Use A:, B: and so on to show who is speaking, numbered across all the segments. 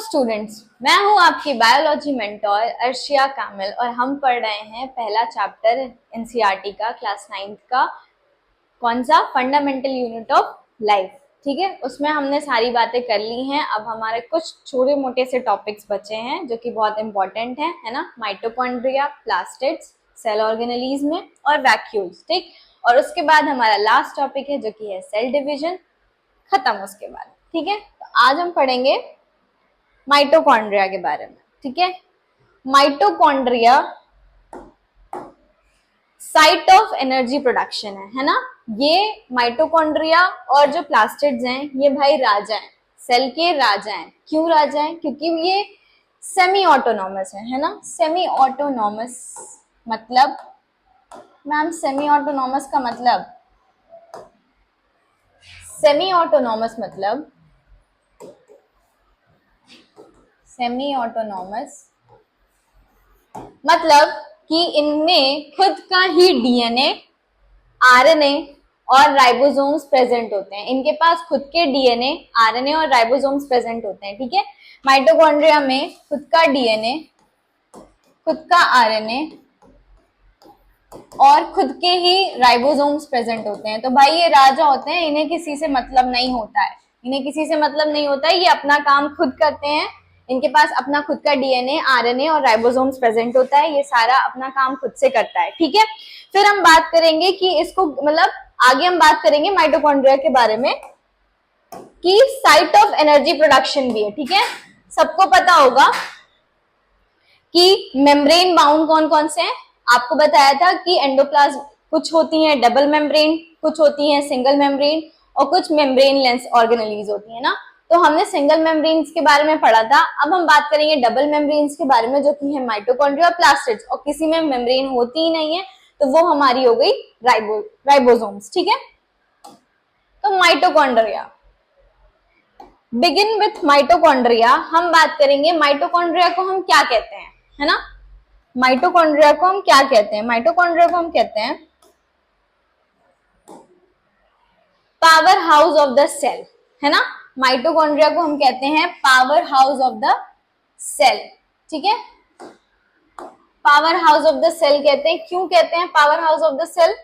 A: Students, मैं हूं आपकी बायोलॉजी मेंटोर अर्शिया कामिल और हम पढ़ रहे हैं पहला चैप्टर एनसीईआरटी का क्लास 9th का। कौन सा? Fundamental unit of life. ठीक है, उसमें हमने सारी बातें कर ली हैं। अब हमारे कुछ छोटे मोटे से टॉपिक्स बचे हैं जो कि बहुत इंपॉर्टेंट हैं, है ना। माइटोकॉन्ड्रिया, प्लास्टिड्स, सेल ऑर्गेनेलीज में और वैक्यूल्स। ठीक, और उसके बाद हमारा लास्ट टॉपिक है जो कि है सेल डिविजन। खत्म उसके बाद। ठीक है, तो आज हम पढ़ेंगे माइटोकॉन्ड्रिया के बारे में। ठीक है, mitochondria site of energy production है ना। ये माइटोकॉन्ड्रिया और जो प्लास्टिड्स हैं ये भाई राजा हैं, सेल के राजा हैं। क्यों राजा हैं? क्योंकि ये सेमी ऑटोनॉमस है ना। सेमी ऑटोनॉमस मतलब, मैम सेमी ऑटोनॉमस का मतलब, सेमी ऑटोनॉमस मतलब, सेमी ऑटोनॉमस मतलब कि इनमें खुद का ही डीएनए, आरएनए और राइबोसोम्स प्रेजेंट होते हैं। इनके पास खुद के डीएनए, आरएनए और राइबोसोम्स प्रेजेंट होते हैं। ठीक है, माइटोकॉन्ड्रिया में खुद का डीएनए, खुद का आरएनए और खुद के ही राइबोसोम्स प्रेजेंट होते हैं। तो भाई ये राजा होते हैं, इन्हें किसी से मतलब नहीं होता है। इन्हें किसी से मतलब नहीं होता है, ये अपना काम खुद करते हैं। इनके पास अपना खुद का डीएनए, आरएनए और राइबोसोम्स प्रेजेंट होता है। ये सारा अपना काम खुद से करता है। ठीक है, फिर हम बात करेंगे कि इसको मतलब आगे हम बात करेंगे माइटोकॉन्ड्रिया के बारे में कि साइट ऑफ एनर्जी प्रोडक्शन भी है। ठीक है, सबको पता होगा कि मेम्ब्रेन बाउंड कौन कौन से हैं। आपको बताया था कि एंडोप्लाज्म कुछ होती हैं डबल मेम्ब्रेन, कुछ होती हैं सिंगल मेम्ब्रेन और कुछ मेम्ब्रेन लेंस ऑर्गेनेलीज होती है ना। तो हमने सिंगल मेम्ब्रेन्स के बारे में पढ़ा था। अब हम बात करेंगे डबल मेम्ब्रेन्स के बारे में जो कि है माइटोकॉन्ड्रिया, प्लास्टिड्स, और किसी में मेम्ब्रेन होती ही नहीं है तो वो हमारी हो गई राइबोसोम्स। ठीक है, तो माइटोकॉन्ड्रिया, बिगिन विथ माइटोकॉन्ड्रिया। हम बात करेंगे माइटोकॉन्ड्रिया को हम क्या कहते हैं, है ना। माइटोकॉन्ड्रिया को हम क्या कहते हैं? माइटोकॉन्ड्रिया को हम कहते हैं power house of the cell, है ना। माइटोकॉन्ड्रिया को हम कहते हैं power house of the cell. ठीक है, power house of the cell कहते हैं। क्यों कहते हैं power house of the cell?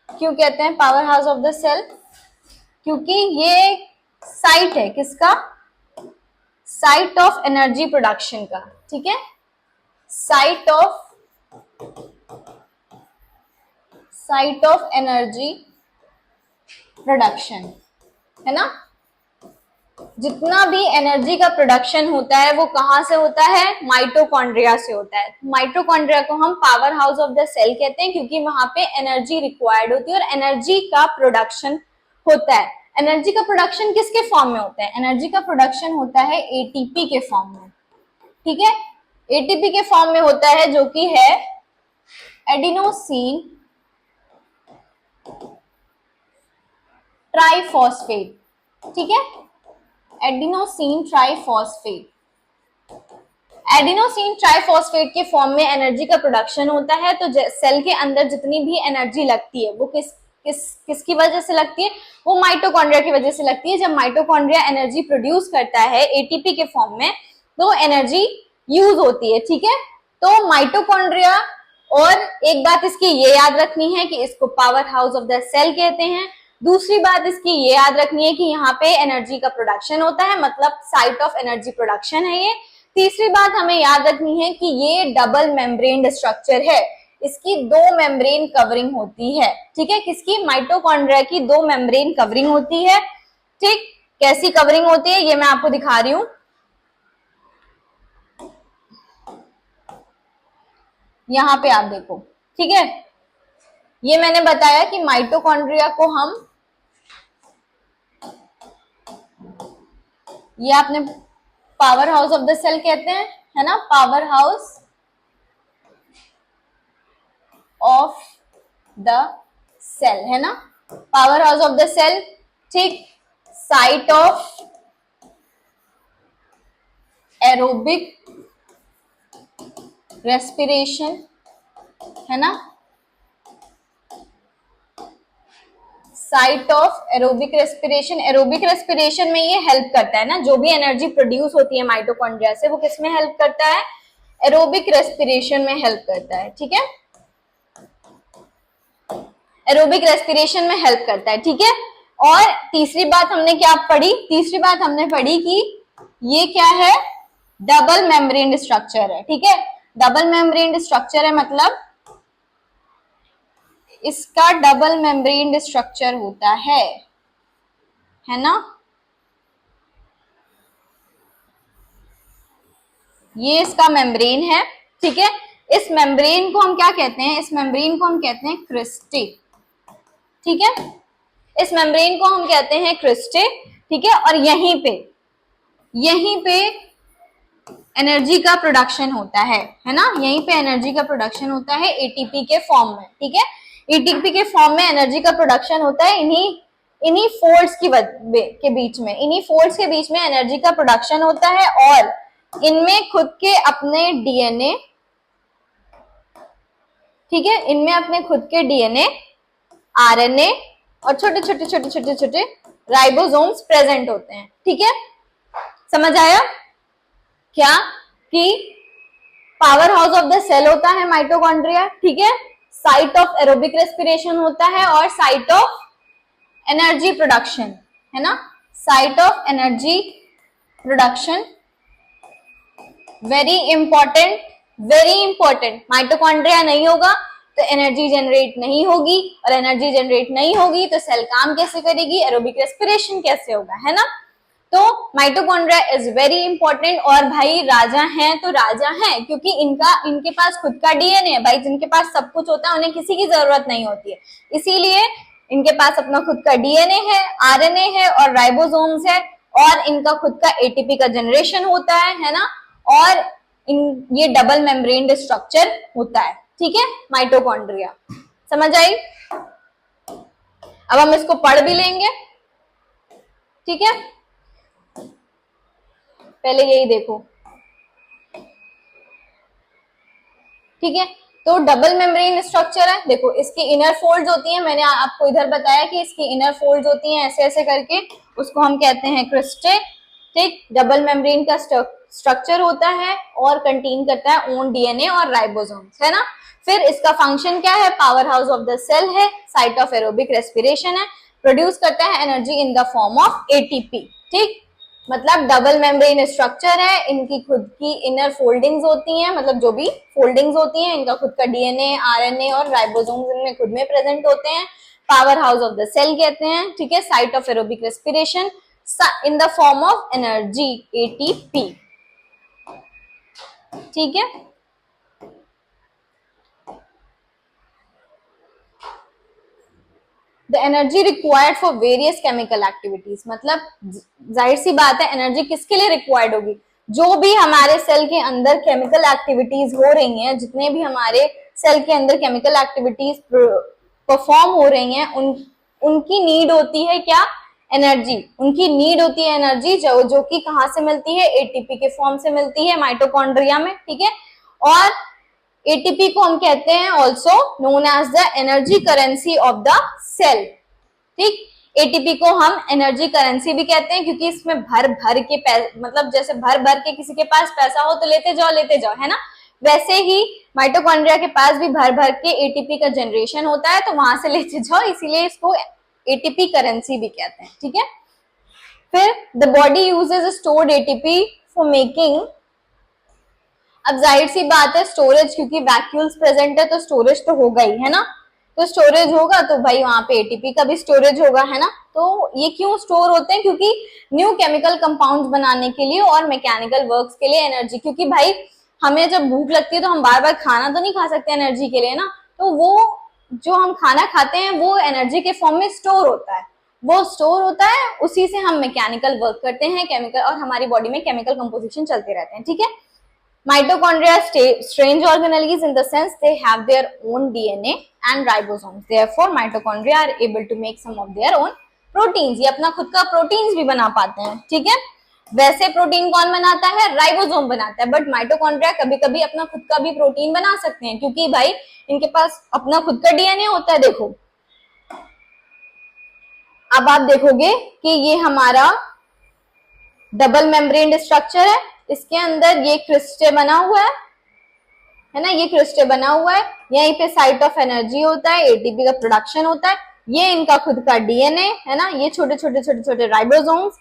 A: क्यों कहते हैं power house of the cell? क्योंकि ये साइट है किसका? साइट ऑफ एनर्जी प्रोडक्शन का। ठीक है, साइट ऑफ एनर्जी प्रोडक्शन, है ना। जितना भी एनर्जी का प्रोडक्शन होता है वो कहां से होता है? माइटोकॉन्ड्रिया से होता है। माइटोकॉन्ड्रिया को हम power house of the cell कहते हैं क्योंकि वहां पे एनर्जी रिक्वायर्ड होती है और एनर्जी का प्रोडक्शन होता है। एनर्जी का प्रोडक्शन किसके फॉर्म में होता है? एनर्जी का प्रोडक्शन होता है एटीपी के फॉर्म में। ठीक है, एटीपी के फॉर्म में होता है जो कि है एडिनोसिन ट्राइफॉस्फेट। ठीक है, एडिनोसिन ट्राइफॉस्फेट। एडिनोसिन ट्राइफॉस्फेट के फॉर्म में एनर्जी का प्रोडक्शन होता है। तो सेल के अंदर जितनी भी एनर्जी लगती है वो किसकी वजह से लगती है? वो माइटोकॉन्ड्रिया की वजह से लगती है। जब माइटोकॉन्ड्रिया एनर्जी प्रोड्यूस करता है एटीपी के फॉर्म में तो एनर्जी यूज होती है। ठीक है, तो माइटोकॉन्ड्रिया, और एक बात इसकी ये याद रखनी है कि इसको power house of the cell कहते हैं। दूसरी बात इसकी ये याद रखनी है कि यहाँ पे एनर्जी का प्रोडक्शन होता है, मतलब साइट ऑफ एनर्जी प्रोडक्शन है ये। तीसरी बात हमें याद रखनी है कि ये डबल मेम्ब्रेन स्ट्रक्चर है, इसकी दो मेम्ब्रेन कवरिंग होती है। ठीक है, किसकी? माइटोकॉन्ड्रिया की दो मेम्ब्रेन कवरिंग होती है। ठीक, कैसी कवरिंग होती है ये मैं आपको दिखा रही हूं। यहां पे आप देखो। ठीक है, ये मैंने बताया कि माइटोकॉन्ड्रिया को हम, ये आपने power house of the cell कहते हैं, है ना। Power house of the cell, है ना, power house of the cell. ठीक, साइट ऑफ एरोबिक रेस्पिरेशन, है ना, site of aerobic respiration. Aerobic respiration में ये हेल्प करता है ना, जो भी एनर्जी प्रोड्यूस होती है माइटोकॉन्ड्रिया से वो किस में हेल्प करता है, एरोबिक रेस्पिरेशन में हेल्प करता है। ठीक है, एरोबिक रेस्पिरेशन में हेल्प करता है। ठीक है, और तीसरी बात हमने क्या पढ़ी, तीसरी बात हमने पढ़ी कि ये क्या है, डबल मेम्ब्रेन स्ट्रक्चर है। ठीक है, डबल मेम्ब्रेन स्ट्रक्चर है, मतलब इसका डबल मेम्ब्रेन स्ट्रक्चर होता है ना। ये इसका मेम्ब्रेन है। ठीक है, इस मेम्ब्रेन को हम क्या कहते हैं, इस मेम्ब्रेन को हम कहते हैं क्रिस्टे। ठीक है, इस मेम्ब्रेन को हम कहते हैं क्रिस्टे। ठीक है, और यहीं पे एनर्जी का प्रोडक्शन होता है ना, यहीं पे एनर्जी का प्रोडक्शन होता है एटीपी के फॉर्म में। ठीक है, एटीपी के फॉर्म में एनर्जी का प्रोडक्शन होता है इन्हीं फोल्ड्स के बीच में, इन्हीं फोल्ड्स के बीच में एनर्जी का प्रोडक्शन होता है, और इनमें खुद के अपने डीएनए, ठीक है, इनमें अपने खुद के डीएनए, आरएनए और छोटे छोटे छोटे छोटे छोटे राइबोसोम्स प्रेजेंट होते हैं। ठीक है, समझ आया क्या, कि power house of the cell होता है माइटोकॉन्ड्रिया। ठीक है, साइट ऑफ एरोबिक रेस्पिरेशन होता है और साइट ऑफ एनर्जी प्रोडक्शन, है ना, site of energy production. Very important, very important. Mitochondria नहीं होगा तो एनर्जी जनरेट नहीं होगी, और एनर्जी जनरेट नहीं होगी तो सेल काम कैसे करेगी, एरोबिक रेस्पिरेशन कैसे होगा, है ना। तो माइटोकॉन्ड्रिया इज वेरी इंपॉर्टेंट। और भाई राजा हैं तो राजा हैं क्योंकि इनके पास खुद का डीएनए है भाई, जिनके पास सब कुछ होता है उन्हें किसी की जरूरत नहीं होती है, इसीलिए इनके पास अपना खुद का डीएनए है, आरएनए है और राइबोसोम्स है, और इनका खुद का एटीपी का जनरेशन होता है ना, और ये डबल मेम्ब्रेन स्ट्रक्चर होता है। ठीक है, माइटोकॉन्ड्रिया समझ आई। अब हम इसको पढ़ भी लेंगे। ठीक है, पहले यही देखो। ठीक है, तो डबल मेम्ब्रेन स्ट्रक्चर है, देखो इसकी इनर फोल्ड्स होती हैं, मैंने आपको इधर बताया कि इसकी इनर फोल्ड्स होती हैं ऐसे ऐसे करके, उसको हम कहते हैं क्रिस्टे। ठीक, डबल मेम्ब्रेन का स्ट्रक्चर होता है और कंटेन करता है ओन डीएनए और राइबोसोम्स, है ना। फिर इसका फंक्शन क्या है, power house of the cell है, साइट ऑफ एरोबिक रेस्पिरेशन है, प्रोड्यूस करता है energy in the form of ATP. ठीक, मतलब डबल मेम्ब्रेन स्ट्रक्चर है, इनकी खुद की इनर फोल्डिंग्स होती हैं, मतलब जो भी फोल्डिंग्स होती हैं, इनका खुद का डीएनए, आरएनए और राइबोसोम्स इनमें खुद में प्रेजेंट होते हैं। Power house of the cell कहते हैं। ठीक है, site of aerobic respiration in the form of energy ATP. ठीक है, the energy required for various chemical activities, मतलब जाहिर सी बात है एनर्जी किसके लिए रिक्वायर्ड होगी, जो भी हमारे सेल के अंदर केमिकल एक्टिविटीज हो रही हैं, जितने भी हमारे सेल के अंदर केमिकल एक्टिविटीज परफॉर्म हो रही हैं, उनकी नीड होती है क्या, एनर्जी। उनकी नीड होती है एनर्जी, जो कि कहाँ से मिलती है, एटीपी के फॉर्म से मिलती है माइटोकॉन्ड्रिया में। ठीक है, और एटीपी को हम कहते हैं also known as the energy currency of the cell. ठीक, एटीपी को हम एनर्जी करेंसी भी कहते हैं क्योंकि इसमें भर भर के मतलब जैसे भर भर के किसी के पास पैसा हो तो लेते जाओ, है ना, वैसे ही माइटोकॉन्ड्रिया के पास भी भर भर के एटीपी का जनरेशन होता है, तो वहां से लेते जाओ, इसीलिए इसको एटीपी करेंसी भी कहते हैं। ठीक है, फिर the body uses stored ATP for making, अब जाहिर सी बात है स्टोरेज, क्योंकि वैक्यूल्स प्रेजेंट है तो स्टोरेज तो होगा ही, है ना, तो स्टोरेज होगा तो भाई वहां पे एटीपी का भी स्टोरेज होगा, है ना। तो ये क्यों स्टोर होते हैं, क्योंकि न्यू केमिकल कंपाउंड्स बनाने के लिए और मैकेनिकल वर्क्स के लिए एनर्जी, क्योंकि भाई हमें जब भूख लगती है तो हम बार बार खाना तो नहीं खा सकते एनर्जी के लिए ना, तो वो जो हम खाना खाते हैं वो एनर्जी के फॉर्म में स्टोर होता है, वो स्टोर होता है, उसी से हम मैकेनिकल वर्क करते हैं, केमिकल, और हमारी बॉडी में केमिकल कंपोजिशन चलते रहते हैं। ठीक है, mitochondria strange organelles in the sense they have their own DNA and ribosomes, therefore mitochondria are able to make some of their own proteins, ये अपना खुद का प्रोटीन्स भी बना पाते हैं। ठीक है, वैसे प्रोटीन कौन बनाता है, राइबोसोम बनाता है, बट माइटोकॉन्ड्रिया कभी कभी अपना खुद का भी प्रोटीन बना सकते हैं क्योंकि भाई इनके पास अपना खुद का डीएनए होता है। देखो अब आप देखोगे कि ये हमारा डबल मेम्ब्रेन स्ट्रक्चर है, इसके अंदर ये क्रिस्टे बना हुआ है ना, ये क्रिस्टे बना हुआ है, यहीं पे साइट ऑफ एनर्जी होता है, एटीपी का प्रोडक्शन होता है, ये इनका खुद का डीएनए है ना, ये छोटे छोटे छोटे छोटे राइबोसोम्स,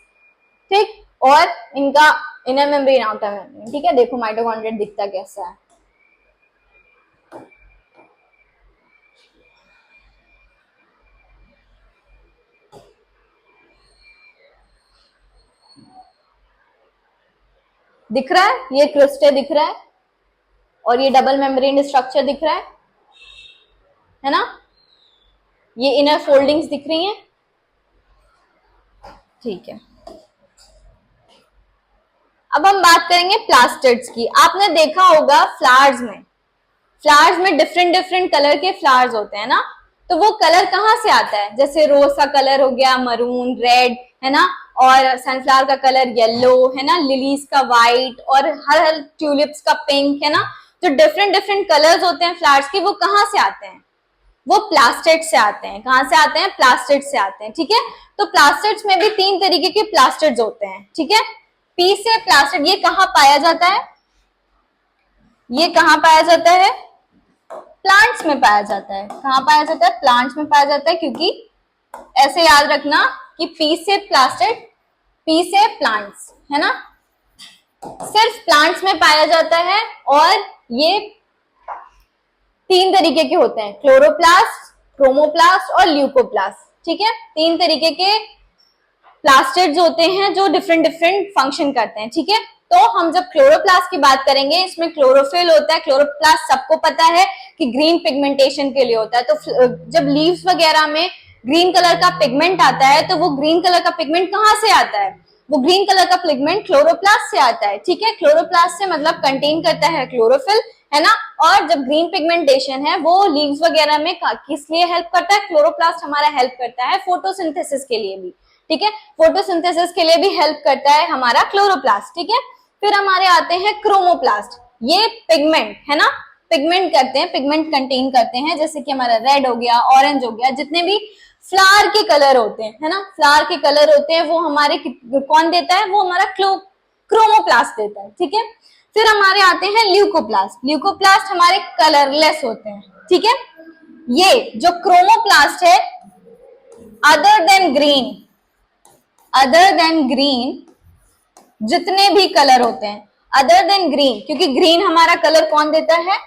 A: ठीक, और इनका इनर मेम्ब्रेन आउटर मेम्ब्रेन, ठीक है। देखो माइटोकॉन्ड्रिया दिखता कैसा है, दिख रहा है, ये क्रिस्टे दिख रहा है और ये डबल मेम्ब्रेन स्ट्रक्चर दिख रहा है ना, ये इनर फोल्डिंग्स दिख रही हैं, ठीक है। अब हम बात करेंगे प्लास्टिड्स की। आपने देखा होगा फ्लावर्स में डिफरेंट डिफरेंट कलर के फ्लावर्स होते हैं ना, तो वो कलर कहाँ से आता है, जैसे रोज का कलर हो गया मरून रेड है ना, और सनफ्लावर का कलर येलो है ना, लिलीज का वाइट, और हर ट्यूलिप्स का पिंक है ना, जो डिफरेंट डिफरेंट कलर्स होते हैं फ्लावर्स के, वो कहाँ से आते हैं, वो प्लास्टिड से आते हैं। कहाँ से आते हैं, प्लास्टिड से आते हैं, ठीक है। तो प्लास्टिड्स में भी 3 तरीके के प्लास्टिड्स होते हैं, ठीक है। पी से प्लास्टिड, ये कहाँ पाया जाता है, ये कहाँ पाया जाता है, प्लांट्स में पाया जाता है। कहाँ पाया जाता है, प्लांट्स में पाया जाता है, क्योंकि ऐसे याद रखना कि पी से प्लास्टिड, पी से प्लांट्स है ना, सिर्फ प्लांट्स में पाया जाता है, और ये 3 तरीके के होते हैं, क्लोरोप्लास्ट, क्रोमोप्लास्ट और ल्यूकोप्लास्ट, ठीक है। 3 तरीके के प्लास्टिड्स होते हैं जो डिफरेंट डिफरेंट फंक्शन करते हैं, ठीक है। तो हम जब क्लोरोप्लास्ट की बात करेंगे, इसमें क्लोरोफिल होता है। क्लोरोप्लास्ट सबको पता है कि ग्रीन पिगमेंटेशन के लिए होता है, तो जब लीव्स वगैरह में ग्रीन कलर का पिगमेंट आता है, तो वो ग्रीन कलर का पिगमेंट कहाँ से आता है, वो ग्रीन कलर का पिगमेंट क्लोरोप्लास्ट से आता है, ठीक है। क्लोरोप्लास्ट से मतलब कंटेन करता है क्लोरोफिल है ना, और जब ग्रीन पिगमेंटेशन है वो लीव्स वगैरह में किस लिए हेल्प करता है, क्लोरोप्लास्ट हमारा हेल्प करता है फोटोसिंथेसिस के लिए भी, ठीक है। फोटोसिंथेसिस के लिए भी हेल्प करता है हमारा क्लोरोप्लास्ट, ठीक है। फिर हमारे आते हैं क्रोमोप्लास्ट, ये पिगमेंट है ना, पिगमेंट करते हैं, पिगमेंट कंटेन करते हैं, जैसे कि हमारा रेड हो गया, ऑरेंज हो गया, जितने भी फ्लावर के कलर होते हैं है ना, फ्लावर के कलर होते हैं, वो हमारे कौन देता है, वो हमारा क्रोमोप्लास्ट देता है, ठीक है। फिर हमारे आते हैं ल्यूकोप्लास्ट, ल्यूकोप्लास्ट हमारे कलरलेस होते हैं, ठीक है। ये जो क्रोमोप्लास्ट है, अदर देन ग्रीन जितने भी कलर होते हैं, अदर देन ग्रीन, क्योंकि ग्रीन हमारा कलर कौन देता है,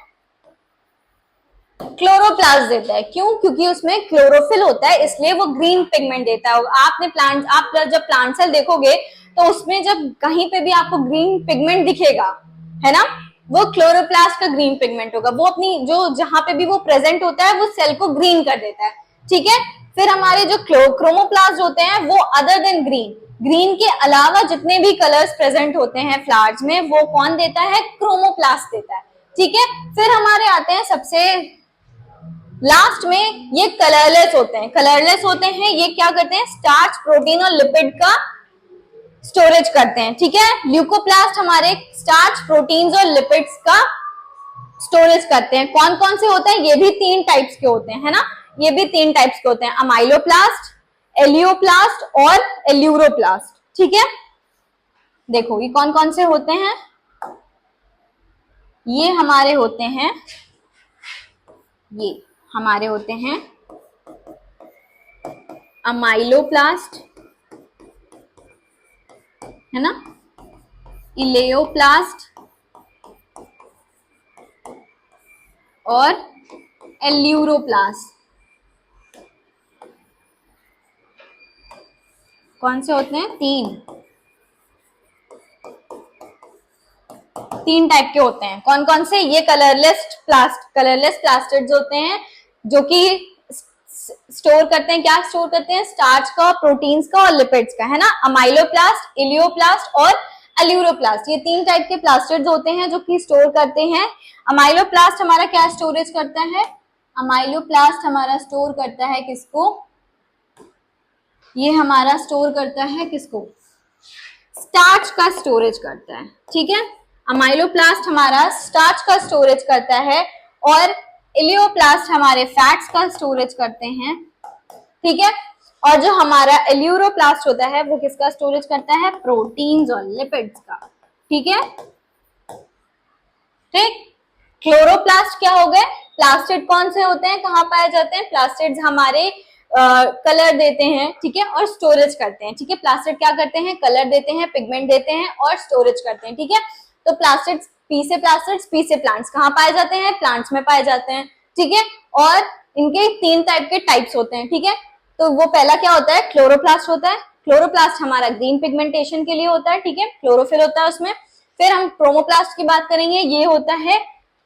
A: क्लोरोप्लास्ट देता है। क्यों, क्योंकि उसमें क्लोरोफिल होता है, इसलिए वो ग्रीन पिगमेंट देता है। आप जब प्लांट सेल देखोगे तो उसमें जब कहीं पे भी आपको ग्रीन पिगमेंट दिखेगा है ना, वो क्लोरोप्लास्ट का ग्रीन पिगमेंट होगा, वो अपनी जो जहां पे भी वो प्रेजेंट होता है वो सेल को ग्रीन कर देता है, ठीक है। फिर हमारे जो क्रोमोप्लास्ट होते हैं वो अदर देन ग्रीन के अलावा जितने भी कलर्स प्रेजेंट होते हैं फ्लावर्स में, वो कौन देता है, क्रोमोप्लास्ट देता है, ठीक है। फिर हमारे आते हैं सबसे लास्ट में, ये कलरलेस होते हैं। कलरलेस होते हैं, ये क्या करते हैं, स्टार्च, प्रोटीन और लिपिड का स्टोरेज करते हैं, ठीक है। ल्यूकोप्लास्ट हमारे स्टार्च, प्रोटीन्स और लिपिड्स का स्टोरेज करते हैं। कौन कौन से होते हैं, ये भी 3 टाइप्स के होते हैं है ना, ये भी 3 टाइप्स के होते हैं, अमाइलोप्लास्ट, एलियोप्लास्ट और एल्यूरोप्लास्ट, ठीक है। देखो ये कौन कौन से होते हैं, ये हमारे होते हैं, ये हमारे होते हैं अमाइलोप्लास्ट है ना, इलेयोप्लास्ट और एल्यूरोप्लास्ट। कौन से होते हैं, 3 टाइप के होते हैं। कौन कौन से, ये कलरलेस प्लास्टिड्स होते हैं, जो कि स्टोर करते हैं, क्या स्टोर करते हैं, स्टार्च का, प्रोटीन्स का और लिपिड्स का है ना। अमाइलोप्लास्ट, इलियोप्लास्ट और एल्यूरोप्लास्ट, ये 3 टाइप के प्लास्टिड्स होते हैं जो कि स्टोर करते हैं। अमाइलोप्लास्ट हमारा क्या स्टोरेज करता है, अमाइलोप्लास्ट हमारा स्टोर करता है किसको, ये हमारा स्टोर करता है किसको, स्टार्च का स्टोरेज करता है, ठीक है। अमाइलोप्लास्ट हमारा स्टार्च का स्टोरेज करता है, और इलियोप्लास्ट हमारे फैट्स का स्टोरेज करते हैं, ठीक है। और जो हमारा एल्यूरोप्लास्ट होता है वो किसका स्टोरेज करता है? प्रोटीन्स और लिपिड्स का। ठीक है, ठीक। क्लोरोप्लास्ट क्या हो गए? प्लास्टिड कौन से होते हैं, कहाँ पाए जाते हैं? प्लास्टिड्स हमारे कलर देते हैं, ठीक है, और स्टोरेज करते हैं। ठीक है, प्लास्टिड क्या करते हैं? कलर देते हैं, पिगमेंट देते हैं और स्टोरेज करते हैं। ठीक है, तो प्लास्टिड्स, पी से प्लास्टिड्स, पी से प्लांट्स, कहाँ पाए जाते हैं? प्लांट्स में पाए जाते हैं। ठीक है, और इनके 3 टाइप के टाइप्स होते हैं। ठीक है, तो वो पहला क्या होता है? क्लोरोप्लास्ट होता है। क्लोरोप्लास्ट हमारा ग्रीन पिगमेंटेशन के लिए होता है। ठीक है, क्लोरोफिल होता है उसमें। फिर हम क्रोमोप्लास्ट की बात करेंगे, ये होता है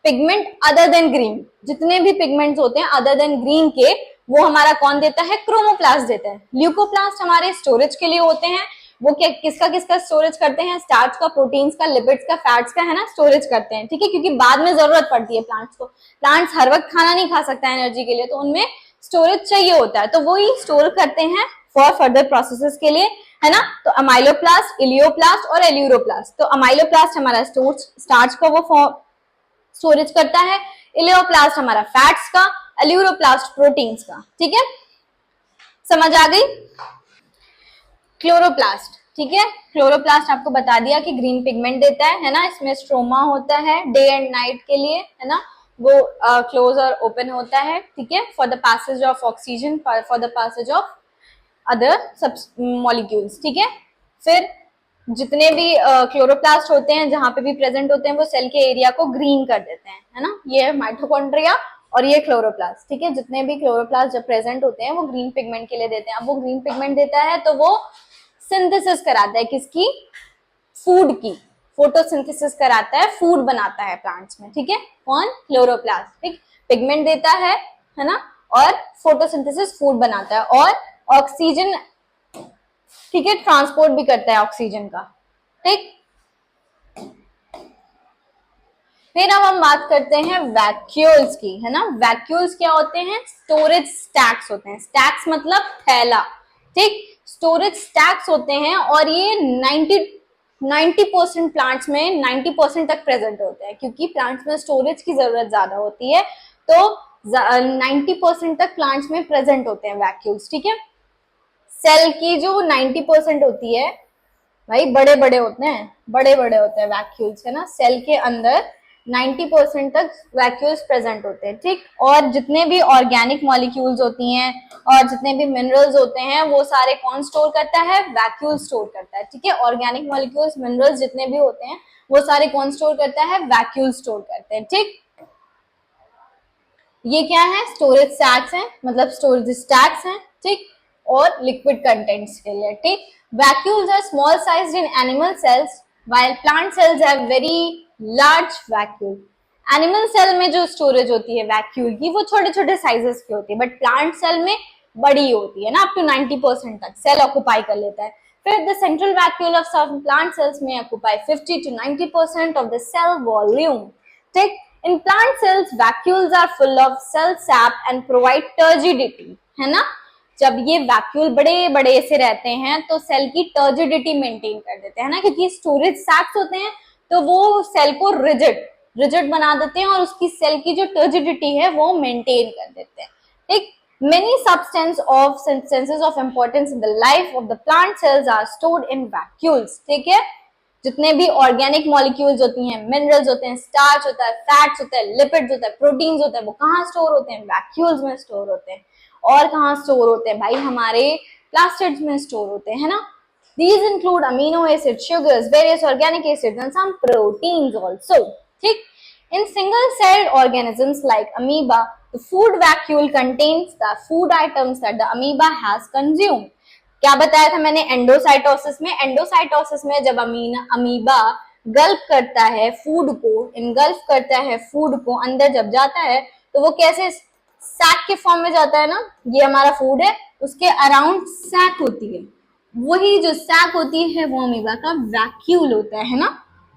A: पिगमेंट अदर देन ग्रीन। जितने भी पिगमेंट्स होते हैं अदर देन ग्रीन के, वो हमारा कौन देता है? क्रोमोप्लास्ट देता है। ल्यूकोप्लास्ट हमारे स्टोरेज के लिए होते हैं। वो क्या, किसका किसका स्टोरेज करते हैं? स्टार्च का, प्रोटीन्स का, लिपिड्स का, फैट्स का, है ना, स्टोरेज करते हैं। ठीक है, क्योंकि बाद में जरूरत पड़ती है प्लांट्स को। प्लांट्स हर वक्त खाना नहीं खा सकता है एनर्जी के लिए, तो उनमें स्टोरेज चाहिए होता है, तो वो ही स्टोर करते हैं फॉर फर्दर प्रोसेसेस के लिए, है ना। तो अमाइलोप्लास्ट, इलियोप्लास्ट और एल्यूरोप्लास्ट। तो अमाइलोप्लास्ट हमारा स्टार्च का वो स्टोरेज करता है, इलियोप्लास्ट हमारा फैट्स का, एल्यूरोप्लास्ट प्रोटीन्स का। ठीक है, समझ आ गई? क्लोरोप्लास्ट, ठीक है, क्लोरोप्लास्ट आपको बता दिया कि ग्रीन पिगमेंट देता है ना। इसमें स्ट्रोमा होता है डे एंड नाइट के लिए, है ना, वो क्लोज और ओपन होता है। ठीक है, for the passage of oxygen, for the passage of other सब मॉलिक्यूल्स। ठीक है, फिर जितने भी क्लोरोप्लास्ट होते हैं जहां पे भी प्रेजेंट होते हैं वो सेल के एरिया को ग्रीन कर देते हैं, है ना। ये माइटोकॉन्ड्रिया और ये क्लोरोप्लास्ट। ठीक है, जितने भी क्लोरोप्लास्ट जब प्रेजेंट होते हैं वो ग्रीन पिगमेंट के लिए देते हैं। अब वो ग्रीन पिगमेंट देता है तो वो सिंथेसिस कराता है, किसकी? फूड की। फोटोसिंथेसिस कराता है, फूड बनाता है प्लांट्स में। ठीक है, कौन? क्लोरोप्लास्ट। ठीक, पिगमेंट देता है ना, और फोटोसिंथेसिस, फूड बनाता है, और ऑक्सीजन, ठीक है, ट्रांसपोर्ट भी करता है ऑक्सीजन का। ठीक, फिर अब हम बात करते हैं वैक्यूल्स की, है ना। वैक्यूल्स क्या होते हैं? स्टोरेज स्टैक्स होते हैं। स्टैक्स मतलब थैला। ठीक, स्टोरेज स्टैक्स होते हैं और ये 90% प्लांट्स में 90% तक प्रेजेंट होते हैं, क्योंकि प्लांट्स में स्टोरेज की जरूरत ज्यादा होती है, तो 90% तक प्लांट्स में प्रेजेंट होते हैं वैक्यूल्स। ठीक है, सेल की जो 90% होती है भाई, बड़े बड़े होते हैं, बड़े बड़े होते हैं वैक्यूल्स, है ना। सेल के अंदर 90% तक वैक्यूल्स प्रेजेंट होते हैं। ठीक, और जितने भी ऑर्गेनिक मॉलिक्यूल्स होती हैं और जितने भी मिनरल्स होते हैं वो सारे कौन स्टोर करता है? वैक्यूल स्टोर करता है। ठीक है, ऑर्गेनिक मॉलिक्यूल्स, मिनरल्स जितने भी होते हैं वो सारे कौन स्टोर करता है? वैक्यूल स्टोर करते हैं। ठीक, ये क्या है? स्टोरेज स्टैक्स हैं, मतलब स्टोरेज स्टैक्स हैं। ठीक, और लिक्विड कंटेंट्स के लिए। ठीक, vacuoles are small sized in animal cells while plant cells have very large vacuole. Animal cell में जो स्टोरेज होती है वैक्यूल की वो छोटे छोटे साइजेस की होती है, बट प्लांट सेल में बड़ी होती है ना, अप टू 90% तक सेल ऑक्यूपाई कर लेता है। फिर the central vacuole of certain plant cells में occupy 50 to 90% of the cell volume. ठीक, in plant cells vacuoles are full of cell sap and provide turgidity, है ना। जब ये वैक्यूल बड़े बड़े से रहते हैं तो सेल की टर्जिडिटी मेंटेन कर देते हैं ना, क्योंकि स्टोरेज सैक्स होते हैं तो वो सेल को रिजिड बना देते हैं और उसकी सेल की जो टर्जिडिटी है वो मेंटेन कर देते हैं। ठीक, many substances of importance in the life of the plant cells are stored in vacuoles। ठीक है, जितने भी ऑर्गेनिक मॉलिक्यूल्स होती हैं, मिनरल्स होते हैं, स्टार्च होता है, फैट्स होता है, लिपिड्स होता है, प्रोटीन्स होता है, वो कहाँ स्टोर होते हैं? वैक्यूल्स में स्टोर होते हैं। और कहाँ स्टोर होते हैं भाई? हमारे प्लास्टिड्स में स्टोर होते हैं, है ना। These include amino acids, sugars, various organic acids and some proteins also। ठीक, in single-celled organisms like amoeba, the food vacuole contains the food items that the amoeba has consumed। क्या बताया था मैंने? एंडोसाइटोसिस में, एंडोसाइटोसिस में जब amoeba गल्प करता है फूड को, इनगल्फ करता है फूड को, अंदर जब जाता है तो वो कैसे? सैक के फॉर्म में जाता है ना। ये हमारा फूड है, उसके अराउंड सैक होती है, वही जो सैक होती है वो अमीबा का वैक्यूल होता है ना।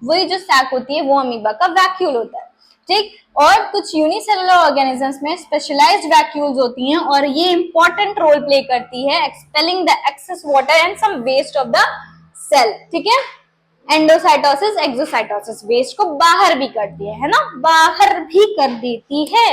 A: वही जो सैक होती है वो अमीबा का वैक्यूल होता है। ठीक, और कुछ यूनिसेलुलर ऑर्गेनिजम्स में स्पेशलाइज्ड वैक्यूल्स होती हैं और ये इंपॉर्टेंट रोल प्ले करती है expelling the excess water and some waste of the cell. ठीक है, एंडोसाइटोसिस, एक्सोसाइटोसिस वेस्ट को बाहर भी करती है ना, बाहर भी कर देती है।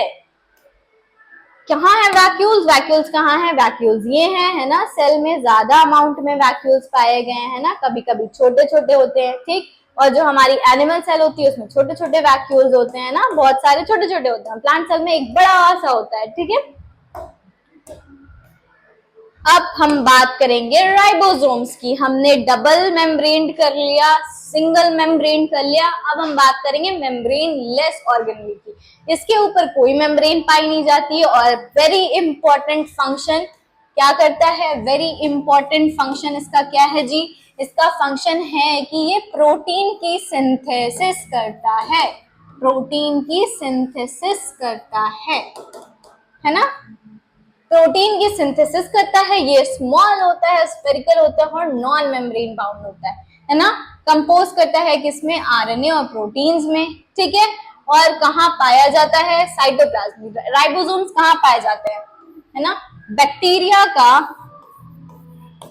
A: कहाँ है वैक्यूल्स? वैक्यूल्स कहाँ है? वैक्यूल्स ये है ना, सेल में ज्यादा अमाउंट में वैक्यूल्स पाए गए हैं ना, कभी कभी छोटे छोटे होते हैं, ठीक। और जो हमारी एनिमल सेल होती है उसमें छोटे छोटे वैक्यूल्स होते हैं ना, बहुत सारे छोटे छोटे होते हैं। प्लांट सेल में एक बड़ा सा होता है, ठीक है। अब हम बात करेंगे राइबोसोम्स की। हमने डबल मेम्ब्रेन कर लिया, सिंगल मेम्ब्रेन कर लिया, अब हम बात करेंगे मेम्ब्रेन लेस ऑर्गेनेल की। इसके ऊपर कोई मेम्ब्रेन पाई नहीं जाती है और वेरी इंपॉर्टेंट फंक्शन क्या करता है? वेरी इंपॉर्टेंट फंक्शन इसका क्या है जी? इसका फंक्शन है कि ये प्रोटीन की सिंथेसिस करता है, प्रोटीन की सिंथेसिस करता है ना। प्रोटीन की सिंथेसिस करता है, ये स्मॉल होता है, स्फेरिकल होता है और नॉन मेम्ब्रेन बाउंड होता है ना। कंपोज करता है किसमें? आरएनए और प्रोटीन्स में, ठीक है। और कहाँ पाया जाता है? साइटोप्लाज्म। राइबोसोम्स कहाँ पाए जाते हैं? है ना, बैक्टीरिया का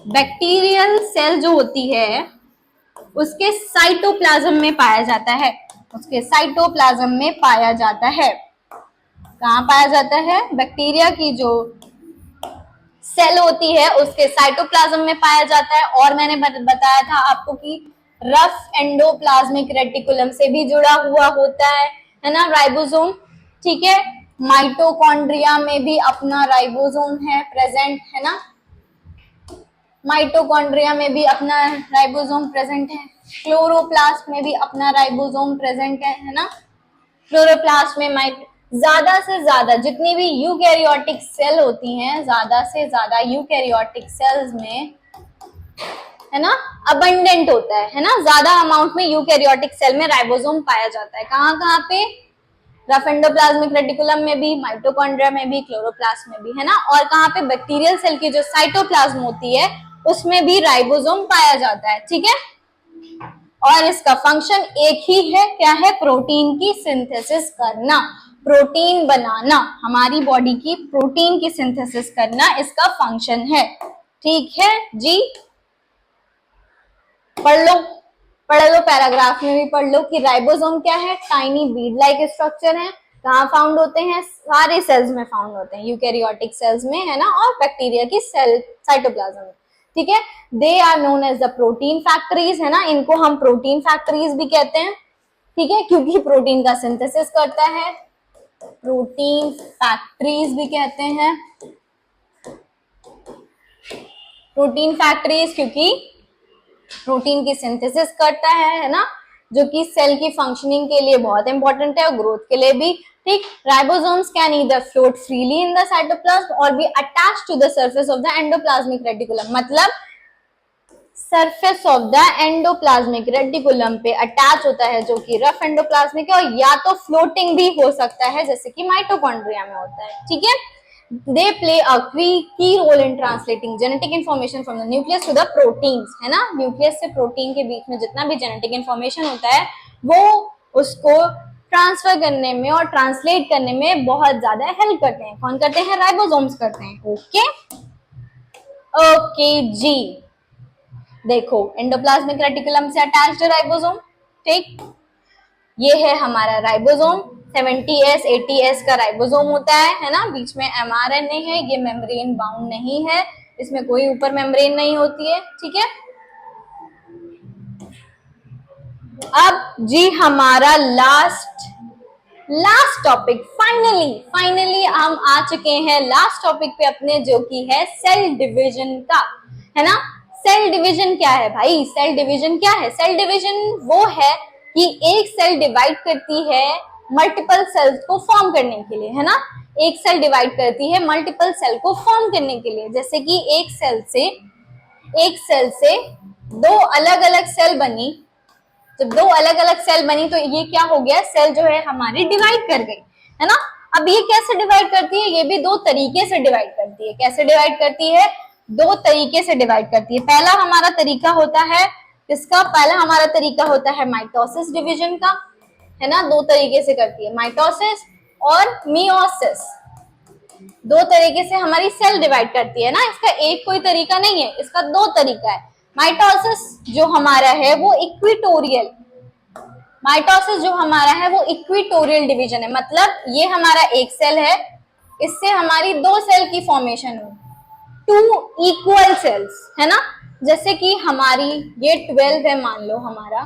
A: बैक्टीरियल सेल जो होती है उसके साइटोप्लाज्म में पाया जाता है, उसके साइटोप्लाज्म में पाया जाता है। कहाँ पाया जाता है? बैक्टीरिया की जो सेल होती है उसके साइटोप्लाज्म में पाया जाता है। और मैंने बताया था आपको कि रफ एंडोप्लाज्मिक रेटिकुलम से भी जुड़ा हुआ होता है ना राइबोसोम, ठीक है। माइटोकॉन्ड्रिया में भी अपना राइबोसोम है प्रेजेंट, है ना। माइटोकॉन्ड्रिया में भी अपना राइबोसोम प्रेजेंट है। क्लोरोप्लास्ट में भी अपना राइबोसोम प्रेजेंट है ना। क्लोरोप्लास्ट में ज्यादा से ज्यादा जितनी भी यूकैरियोटिक सेल होती हैं, ज्यादा से ज्यादा यूकैरियोटिक सेल्स में, है ना, अबंडेंट होता है ना, ज्यादा अमाउंट में यूकैरियोटिक सेल में राइबोसोम पाया जाता है। कहाँ कहाँ पे? रफ एंडोप्लाज्मिक रेटिकुलम में भी, माइटोकॉन्ड्रिया में भी, क्लोरोप्लास्ट में भी, है ना। और कहाँ पे? बैक्टीरियल सेल की जो साइटोप्लाज्म होती है उसमें भी राइबोसोम पाया जाता है, ठीक है। और इसका फंक्शन एक ही है, क्या है? प्रोटीन की सिंथेसिस करना, प्रोटीन बनाना, हमारी बॉडी की प्रोटीन की सिंथेसिस करना इसका फंक्शन है, ठीक है जी। पढ़ लो पैराग्राफ में भी पढ़ लो कि राइबोसोम क्या है? टाइनी बीड लाइक स्ट्रक्चर है। कहाँ फाउंड होते हैं? सारे सेल्स में फाउंड होते हैं, यूकैरियोटिक सेल्स में, है ना, और बैक्टीरिया की सेल साइटोप्लाज्म में, ठीक है। They are known as the protein factories, है ना, इनको हम प्रोटीन फैक्टरीज भी कहते हैं, ठीक है, क्योंकि प्रोटीन का सिंथेसिस करता है, प्रोटीन फैक्टरीज भी कहते हैं। प्रोटीन फैक्टरीज क्योंकि प्रोटीन की सिंथेसिस करता है ना, जो कि सेल की फंक्शनिंग के लिए बहुत इंपॉर्टेंट है और ग्रोथ के लिए भी, ठीक। Ribosomes can either float freely in the cytoplasm और be attached to the surface of the endoplasmic reticulum. मतलब surface of the endoplasmic reticulum पे अटैच होता है, जो कि रफ एंडोप्लाज्मिक है, और या तो फ्लोटिंग भी हो सकता है जैसे कि माइटोकॉन्ड्रिया में होता है, ठीक है। They play a key role in translating genetic information from the nucleus to the proteins, है ना। न्यूक्लियस से प्रोटीन के बीच में जितना भी जेनेटिक इंफॉर्मेशन होता है वो उसको ट्रांसफर करने में और ट्रांसलेट करने में बहुत ज्यादा हेल्प करते हैं। कौन करते हैं? राइबोसोम्स करते हैं, ओके ओके जी। देखो एंडोप्लाज्मिक रेटिकुलम से अटैच्ड राइबोसोम, ठीक। ये है हमारा राइबोसोम, 70S 80S का राइबोसोम होता है ना। बीच में mRNA है, ये मेम्ब्रेन बाउंड नहीं है, इसमें कोई ऊपर मेम्ब्रेन नहीं होती है, ठीक है। अब जी हमारा लास्ट टॉपिक, फाइनली हम आ चुके हैं लास्ट टॉपिक पे अपने, जो कि है सेल डिवीजन का, है ना। सेल डिवीजन क्या है भाई? सेल डिवीजन क्या है? सेल डिवीजन वो है कि एक सेल डिवाइड करती है मल्टीपल सेल्स को फॉर्म करने के लिए, है ना। एक सेल डिवाइड करती है मल्टीपल सेल को फॉर्म करने के लिए। जैसे कि एक सेल से दो अलग अलग सेल बनी, जब दो अलग अलग सेल बनी तो ये क्या हो गया? सेल जो है हमारी डिवाइड कर गई, है ना। अब ये कैसे डिवाइड करती है? ये भी दो तरीके से डिवाइड करती है। कैसे डिवाइड करती है? दो तरीके से डिवाइड करती है। पहला हमारा तरीका होता है किसका? पहला हमारा तरीका होता है माइटोसिस डिवीजन का, है ना। दो तरीके से करती है, माइटोसिस और मियोसिस। दो तरीके से हमारी सेल डिवाइड करती है ना, इसका एक कोई तरीका नहीं है, इसका दो तरीका है। माइटोसिस जो हमारा है वो इक्विटोरियल डिवीजन है। मतलब ये हमारा एक सेल है, इससे हमारी दो सेल की फॉर्मेशन हुई, टू इक्वल सेल्स, है ना। जैसे कि हमारी ये 12 है मान लो हमारा,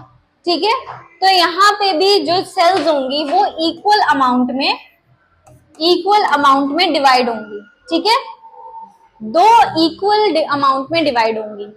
A: ठीक है। तो यहाँ पे भी जो सेल्स होंगी वो इक्वल अमाउंट में डिवाइड होंगी, ठीक है। दो इक्वल अमाउंट में डिवाइड होंगी,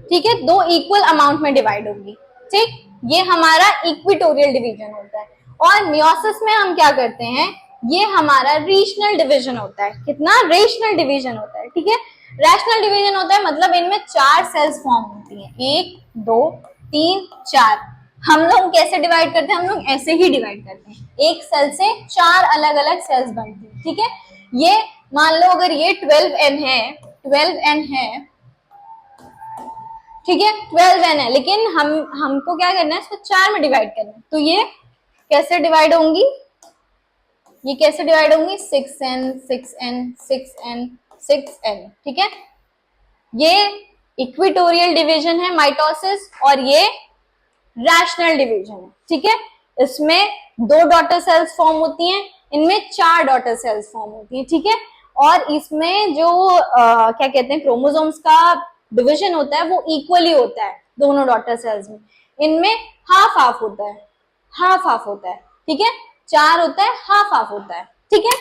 A: ठीक है, दो इक्वल अमाउंट में डिवाइड होंगी, ठीक। ये हमारा इक्विटोरियल डिवीजन होता है। और मियोसिस में हम क्या करते हैं, ये हमारा रेशनल डिवीजन होता है। कितना? रेशनल डिवीजन होता है, ठीक है। रैशनल डिवीजन होता है मतलब इनमें 4 सेल्स फॉर्म होती हैं, 1 2 3 4। हम लोग कैसे डिवाइड करते हैं? हम लोग ऐसे ही डिवाइड करते हैं, एक सेल से 4 अलग अलग सेल्स बनती है, ठीक है। ये मान लो अगर ये 12N है, 12N है, ठीक है, 12N है, लेकिन हमको क्या करना है, इसको 4 में डिवाइड करना है। तो ये कैसे डिवाइड होंगी, ये कैसे डिवाइड होंगी? 6N 6N 6N 6N, ठीक है। ये इक्विटोरियल डिवीजन है माइटोसिस, और ये रैशनल डिवीजन है, ठीक है। इसमें 2 डॉटर सेल्स फॉर्म होती हैं, इनमें 4 डॉटर सेल्स फॉर्म होती है, ठीक है। और इसमें जो क्या कहते हैं, क्रोमोसोम्स का डिवीजन होता है वो इक्वली होता है दोनों डॉटर सेल्स में। इनमें हाफ हाफ होता है, हाफ हाफ होता है, ठीक है। 4 होता है, हाफ हाफ होता है, ठीक है।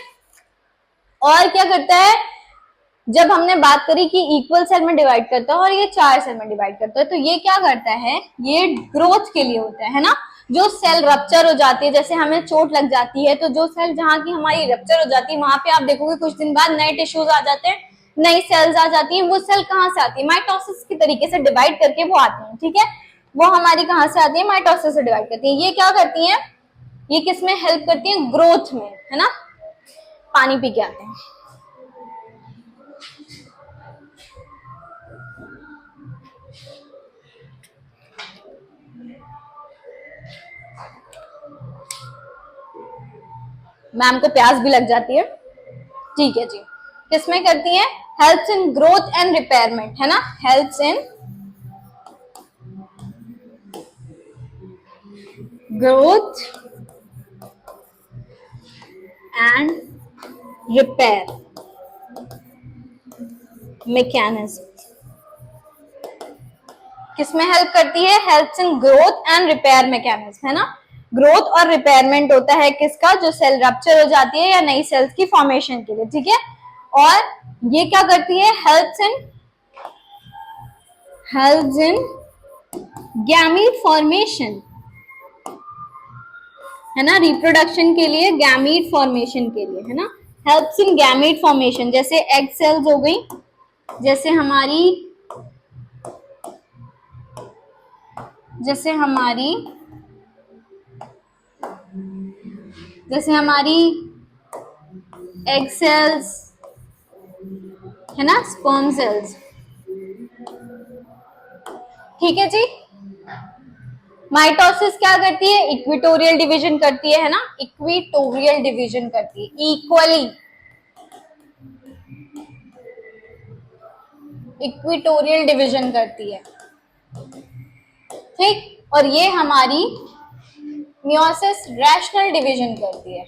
A: और क्या करता है, जब हमने बात करी कि इक्वल सेल में डिवाइड करता है और ये 4 सेल में डिवाइड करता है, तो ये क्या करता है, ये ग्रोथ के लिए होता है ना। जो सेल रप्चर हो जाती है, जैसे हमें चोट लग जाती है, तो जो सेल जहां की हमारी रप्चर हो जाती है, वहां पे आप देखोगे कुछ दिन बाद नए टिश्यूज आ जाते हैं, नई सेल्स आ जाती हैं। वो सेल कहाँ से आती है? माइटोसिस की तरीके से डिवाइड करके वो आती है, ठीक है। वो हमारी कहाँ से आती है? माइटोसिस से डिवाइड करती है। ये क्या करती है, ये किसमें हेल्प करती है? ग्रोथ में, है ना। पानी पी के आते हैं। मैम को प्यास भी लग जाती है, ठीक है जी। किसमें करती है? Helps in growth and repayment, है ना। Helps in growth and repair mechanism. किसमें हेल्प करती है? Helps in growth and repair mechanism, है ना। ग्रोथ और रिपेयरमेंट होता है किसका? जो सेल रप्चर हो जाती है या नई सेल्स की फॉर्मेशन के लिए, ठीक है। और ये क्या करती है? हेल्प्स इन गैमीट फॉर्मेशन, है ना, रिप्रोडक्शन के लिए, गैमीट फॉर्मेशन के लिए, है ना। हेल्प्स इन गैमीट फॉर्मेशन, जैसे एग सेल्स हो गई, जैसे हमारी एग सेल्स, है ना, स्पर्म सेल्स, ठीक है जी। माइटोसिस क्या करती है? इक्विटोरियल डिवीजन करती है ना, इक्विटोरियल डिवीजन करती है, इक्वली इक्विटोरियल डिवीजन करती है, ठीक। और ये हमारी मियोसिस रैशनल डिवीजन करती है,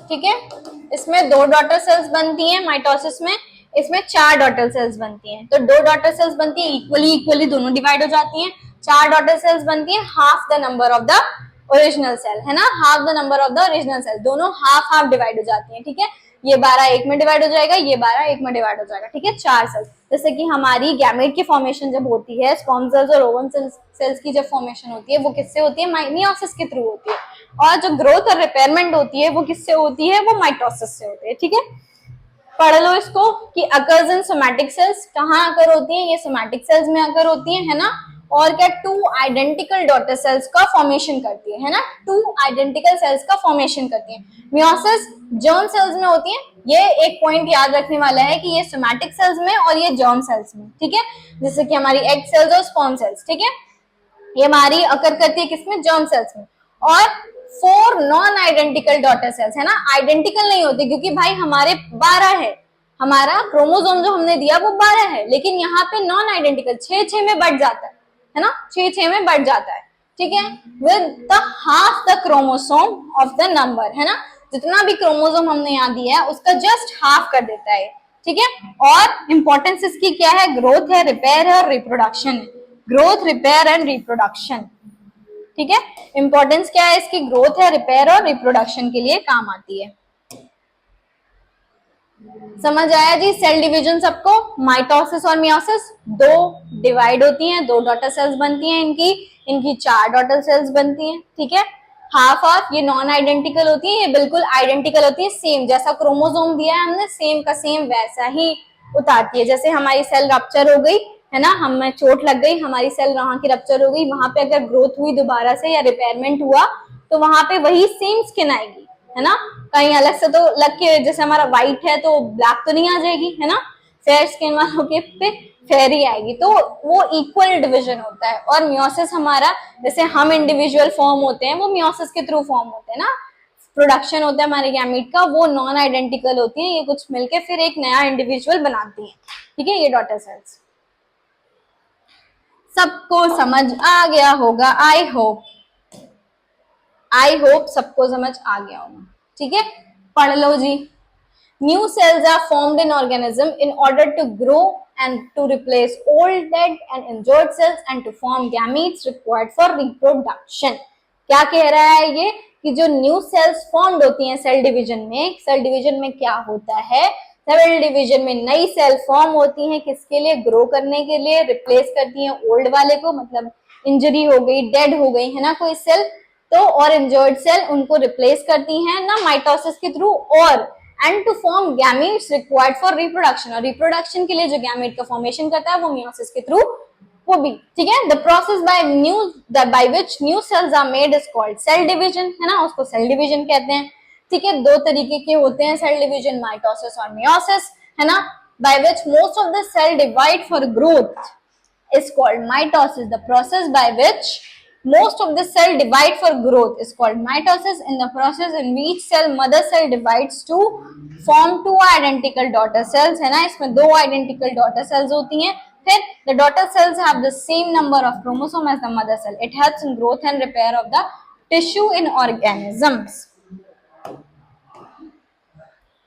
A: ठीक है। इसमें 2 डॉटर सेल्स बनती हैं माइटोसिस में, इसमें 4 डॉटर सेल्स बनती हैं। तो 2 डॉटर सेल्स बनती है, इक्वली दोनों डिवाइड हो जाती हैं। 4 डॉटर सेल्स बनती हैं, half the number of the original cell, है ना, half the number of the original cell, दोनों हाफ हाफ डिवाइड हो जाती हैं, ठीक है। ये 12 एक में डिवाइड हो जाएगा, ये 12 एक में डिवाइड हो जाएगा, ठीक है। 4 सेल्स, जैसे कि हमारी गैमेट की फॉर्मेशन जब होती है, स्पर्म सेल्स और ओवम सेल्स की जब फॉर्मेशन होती है, वो किससे होती है? मियोसिस के थ्रू होती है। और जो ग्रोथ और रिपेयरमेंट होती है वो किससे होती है? वो माइटोसिस से होती है, ठीक है। पढ़ लो इसको कि अकर्स इन सोमैटिक सेल्स, कहाँ अकर होती है? ये सोमैटिक सेल्स में अकर होती है ना। और क्या? 2 आइडेंटिकल डॉटर सेल्स का फॉर्मेशन करती है ना, 2 आइडेंटिकल सेल्स का फॉर्मेशन करती है। मियोसिस जर्म सेल्स में होती है। ये एक पॉइंट याद रखने वाला है कि ये सोमैटिक सेल्स में और ये जर्म सेल्स में, ठीक है। जैसे कि हमारी एग सेल्स और स्पर्म सेल्स, ठीक है, ये हमारी अकर करती है किसमें? जर्म सेल्स में। और 4 नॉन आइडेंटिकल डॉटर सेल्स, है ना, आइडेंटिकल नहीं होती क्योंकि भाई हमारे 12 है, हमारा क्रोमोसोम जो हमने दिया वो 12 है, लेकिन यहाँ पे नॉन आइडेंटिकल 6 में बढ़ जाता है ना, 6 में बढ़ जाता है, ठीक है, with the half the chromosome of the number, है ना, जितना भी क्रोमोसोम हमने यहाँ दिया है उसका जस्ट हाफ कर देता है, ठीक है। और इंपॉर्टेंस इसकी क्या है, ग्रोथ है, रिपेयर है और रिप्रोडक्शन है, ग्रोथ, रिपेयर एंड रिप्रोडक्शन, ठीक है। इंपॉर्टेंस क्या है इसकी, ग्रोथ है, रिपेयर और रिप्रोडक्शन के लिए काम आती है। समझ आया जी। सेल डिवीजन सबको, माइटोसिस और मियोसिस, दो डिवाइड होती हैं, दो डॉटर सेल्स बनती हैं, इनकी चार डॉटर सेल्स बनती हैं, ठीक है। हाफ हाफ, ये नॉन आइडेंटिकल होती है, ये बिल्कुल आइडेंटिकल होती है, सेम जैसा क्रोमोसोम दिया है हमने सेम का सेम वैसा ही उतारती है। जैसे हमारी सेल रप्चर हो गई, है ना, हमें चोट लग गई, हमारी सेल वहां की रप्चर हो गई, वहां पे अगर ग्रोथ हुई दोबारा से या रिपेयरमेंट हुआ तो वहां पे वही सेम स्किन आएगी, है ना, कहीं अलग से तो लग के, जैसे हमारा व्हाइट है तो ब्लैक तो नहीं आ जाएगी, है ना, फेयर स्किन वालों के पे फेयर ही आएगी, तो वो इक्वल डिवीजन होता है। और मियोसिस हमारा, जैसे हम इंडिविजुअल फॉर्म होते हैं वो मियोसिस के थ्रू फॉर्म होते हैं ना, प्रोडक्शन होता है हमारे गैमीट का, वो नॉन आइडेंटिकल होती है, ये कुछ मिलके फिर एक नया इंडिविजुअल बनाती है, ठीक है, ये डॉटर सेल्स। सबको समझ आ गया होगा, आई होप सबको समझ आ गया होगा, ठीक है। पढ़ लो जी। New cells are formed in organism in order to grow and to replace old, dead and injured cells and to form gametes required for reproduction। क्या कह रहा है ये, कि जो न्यू सेल्स फॉर्म्ड होती हैं सेल डिवीजन में, सेल डिवीजन में क्या होता है, सेल डिवीजन में नई सेल फॉर्म होती हैं, किसके लिए, ग्रो करने के लिए, रिप्लेस करती हैं ओल्ड वाले को, मतलब इंजरी हो गई, डेड हो गई, है ना कोई सेल, तो और इंजर्ड सेल उनको रिप्लेस करती हैं ना माइटोसिस के थ्रू, और and to form gametes required for reproduction, और रिप्रोडक्शन के लिए जो गैमेट का फॉर्मेशन करता है वो मियोसिस के थ्रू, वो भी, ठीक है। The process by which new cells are made is called cell division, है ना, उसको सेल डिवीजन कहते हैं, ठीक है। दो तरीके के होते हैं सेल डिवीजन, माइटोसिस और मियोसिस, है ना। By which most of the cell divide for growth is called mitosis. The process by which most of the cell divide for growth is called mitosis. In the process in which cell mother cell divides to form two identical daughter cells, है ना, इसमें दो identical daughter cells होती हैं। फिर the daughter cells have the same number of chromosome as the mother cell. It helps in growth and repair of the tissue in organisms.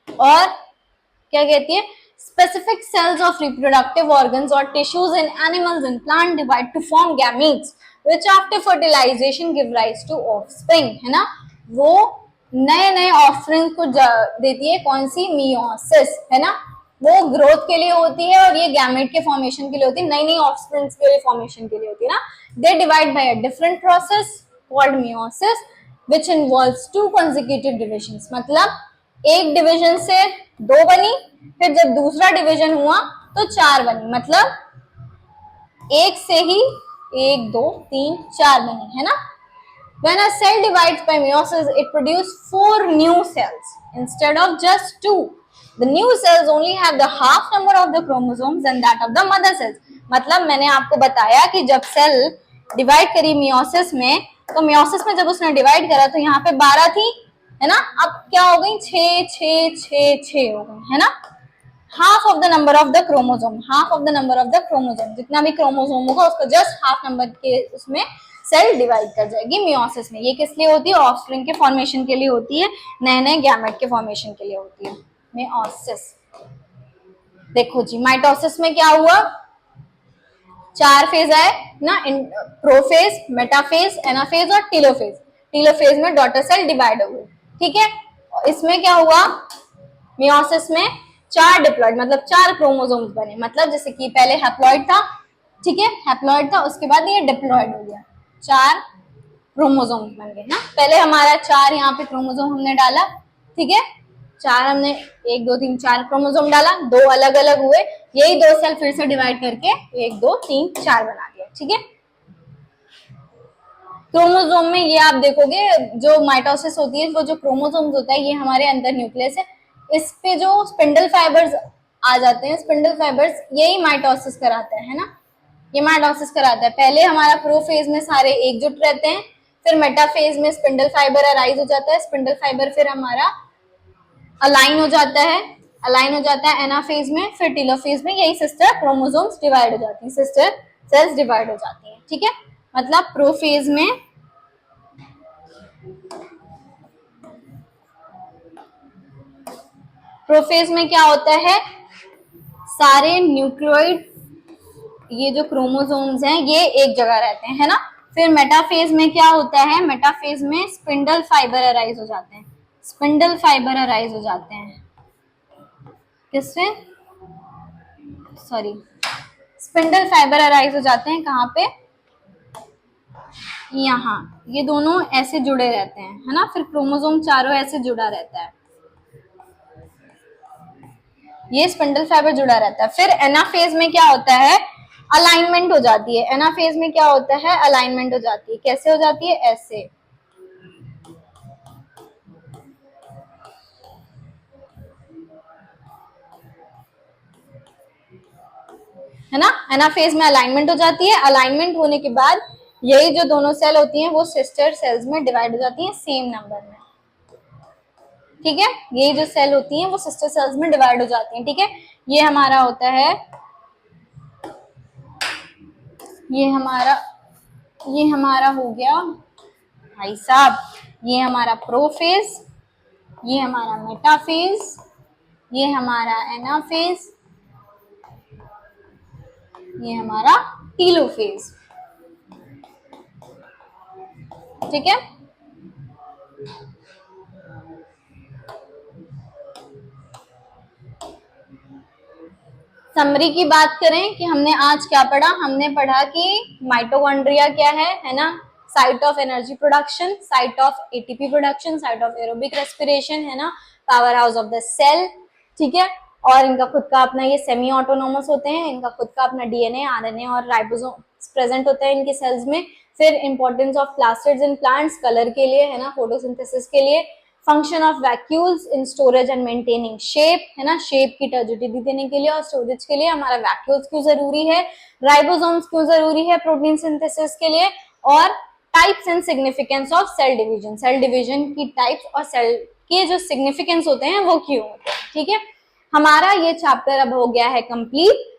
A: और क्या कहती है, specific cells of reproductive organs or tissues in animals and plant divide to form gametes which after fertilization give rise to offspring, है ना, वो नए नए offspring को देती है, कौन सी, मियोसिस, है ना, वो ग्रोथ के लिए होती है और ये गैमेट के फॉर्मेशन के लिए होती है, नई नई ऑफस्प्रिंग के लिए फॉर्मेशन के लिए होती है ना। They divide by a different process called meiosis which involves two consecutive divisions, मतलब एक डिवीजन से दो बनी, फिर जब दूसरा डिवीजन हुआ तो चार बनी, मतलब एक से ही एक दो तीन चार बनी, है ना। When a cell divides by meiosis, it produces 4 new cells instead of just 2. The new cells only have the half number of the chromosomes and that of the mother cells. मतलब मैंने आपको बताया कि जब सेल डिवाइड करी meiosis में, तो meiosis में जब उसने डिवाइड करा तो यहाँ पे 12 थी, है ना, अब क्या हो गई, 6 हो गई, है ना। Half of the number of the chromosome, half of the number of the chromosome, जितना भी क्रोमोसोम होगा उसका जस्ट हाफ नंबर के उसमें सेल डिवाइड कर जाएगी मियोसिस में। ये किस लिए होती है, ऑफस्प्रिंग के फॉर्मेशन के लिए होती है, नए नए गैमेट के फॉर्मेशन के लिए होती है मियोसिस। देखो जी, माइटोसिस में क्या हुआ, चार फेज आए ना, प्रोफेज, मेटाफेज, एनाफेज और टीलोफेज। टीलोफेज में डॉटर सेल डिवाइड हो गई, ठीक है। इसमें क्या हुआ, मियोसिस में चार डिप्लॉइड, मतलब चार क्रोमोसोम्स बने, मतलब जैसे कि पहले हैप्लॉइड था, ठीक है, हैप्लॉइड था, उसके बाद ये डिप्लॉइड हो गया, चार क्रोमोसोम्स बन गए ना। पहले हमारा चार यहाँ पे क्रोमोसोम हमने डाला, ठीक है, चार हमने 1 2 3 4 क्रोमोसोम डाला, दो अलग अलग हुए, यही दो सेल फिर से डिवाइड करके 1 2 3 4 बना दिया, ठीक है। क्रोमोसोम में ये आप देखोगे जो माइटोसिस होती है, वो जो क्रोमोसोम्स होता है ये हमारे अंदर न्यूक्लियस है, इस पे जो स्पिंडल फाइबर्स आ जाते हैं, स्पिंडल फाइबर्स यही माइटोसिस कराता है ना, ये माइटोसिस कराता है। पहले हमारा प्रोफेज में सारे एकजुट रहते हैं, फिर मेटाफेज में स्पिंडल फाइबर अराइज हो जाता है, स्पिंडल फाइबर फिर हमारा अलाइन हो जाता है एनाफेज में, फिर टीलोफेज में यही सिस्टर क्रोमोसोम्स डिवाइड हो जाती हैं, सिस्टर सेल्स डिवाइड हो जाती हैं, ठीक है। मतलब प्रोफेज में क्या होता है, सारे न्यूक्लियोइड, ये जो क्रोमोसोम्स हैं ये एक जगह रहते हैं, है ना। फिर मेटाफेज में क्या होता है, मेटाफेज में स्पिंडल फाइबर अराइज हो जाते हैं, स्पिंडल फाइबर अराइज हो जाते हैं। किससे, सॉरी, स्पिंडल फाइबर अराइज हो जाते हैं कहाँ पे, यहाँ, ये दोनों ऐसे जुड़े रहते हैं, है ना। फिर क्रोमोसोम चारों ऐसे जुड़ा रहता है, ये स्पिंडल फाइबर जुड़ा रहता है। फिर एनाफेज में क्या होता है, अलाइनमेंट हो जाती है। एनाफेज में क्या होता है, अलाइनमेंट हो जाती है। कैसे हो जाती है, ऐसे, है ना। एनाफेज में अलाइनमेंट हो जाती है। अलाइनमेंट होने के बाद यही जो दोनों सेल होती हैं वो सिस्टर सेल्स में डिवाइड हो जाती हैं सेम नंबर में, ठीक है। यही जो सेल होती हैं वो सिस्टर सेल्स में डिवाइड हो जाती हैं, ठीक है। ये हमारा होता है, ये हमारा हो गया भाई साहब, ये हमारा प्रोफेज, ये हमारा मेटाफेज, ये हमारा एनाफेज, ये हमारा टीलोफेज, ठीक है। समरी की बात करें कि हमने आज क्या पढ़ा, हमने पढ़ा कि माइटोकॉन्ड्रिया क्या है ना, site of energy production, site of ATP production, site of aerobic respiration, है ना, power house of the cell, ठीक है। और इनका खुद का अपना, ये सेमी ऑटोनोमस होते हैं, इनका खुद का अपना डीएनए, आरएनए और राइबोसोम्स प्रेजेंट होते हैं इनके सेल्स में। फिर importance of plastids in plants, colour के लिए, है ना, फोटोसिंथेसिस के लिए। Function of vacuoles in storage and maintaining shape, है ना, शेप की टर्जिडिटी देने के लिए और स्टोरेज के लिए हमारा वैक्यूल्स क्यों जरूरी है, राइबोसोम्स क्यों जरूरी है प्रोटीन सिंथेसिस के लिए, और types and significance of cell division, cell division की टाइप्स और सेल के जो सिग्निफिकेंस होते हैं वो क्यों होते हैं, ठीक है। हमारा ये चैप्टर अब हो गया है कंप्लीट।